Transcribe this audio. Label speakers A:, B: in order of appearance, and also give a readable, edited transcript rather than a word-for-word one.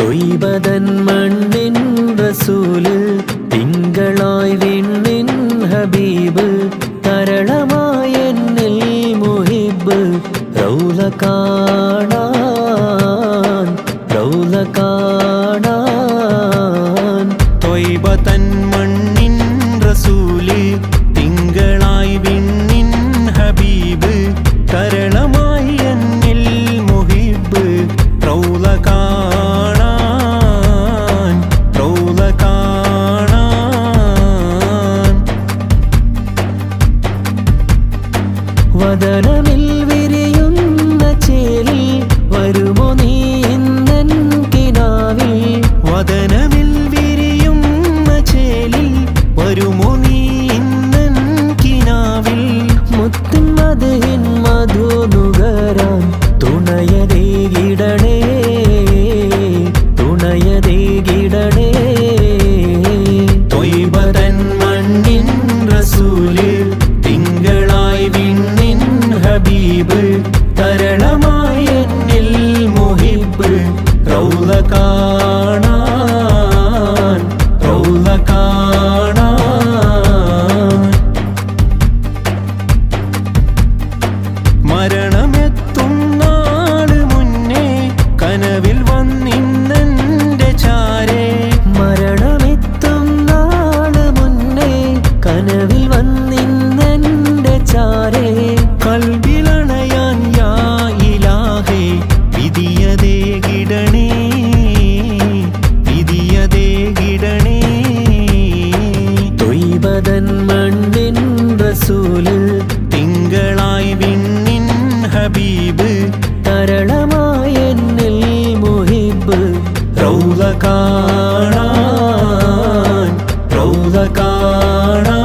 A: തൊയ്ബതൻ മണ്ണിൻ റസൂല്, തിങ്കളായി വിണ്ണിൻ ഹബീബ്, തരളമായ എന്നിൽ മുഹിബ്, റൗള കാണാൻ റൗള കാണാൻ.
B: ത്വയ്ബതൻ മണ്ണിൻ റസൂല്, തിങ്കളായി വിണ്ണിൻ ഹബീബ്, തരളമായി എന്നിൽ മുഹിബ്, റൗള കാണാൻ റൗള കാണാൻ.
A: വദനമിൽ വിരിയുന്ന ചേലിൽ വരുമോ നീ ഇന്നൻ കിനാവിൽ.
B: വദനമിൽ വിരിയുന്ന ചേലിൽ വരുമോ നീ ഇന്നൻ കിനാവിൽ.
A: മുത്തിൻ മധുഹിൻ മധു നുകരാൻ തുണയതേകിടണേ തുണയതേകിടണേ.
B: ത്വയ്ബതൻ മണ്ണിൻ റസൂല്, തിങ്കളായി വിണ്ണിൻ ഹബീബ്, തരളമായി എന്നിൽ മുഹിബ്, റൗള കാണാൻ റൗള കാണാൻ. മരണമെത്തും നാള് മുന്നേ കനവിൽ വന്നിന്നെന്റെ ചാരേ.
A: മരണമെത്തും നാള് മുന്നേ കനവിൽ വന്നിന്നെന്റെ ചാരേ.
B: കൽബിലണയാൻ യാ ഇലാഹേ, വിധിയതേ കിടണേ വിധിയതേ കിടണേ.
A: തൊയ്ബതൻ മണ്ണിൻ റസൂല്,
B: തിങ്കളായി വിണ്ണിൻ ഹബീബ്,
A: തരളമായ എന്നിൽ മുഹിബ്,
B: റൗള കാണാൻ റൗള കാണാൻ.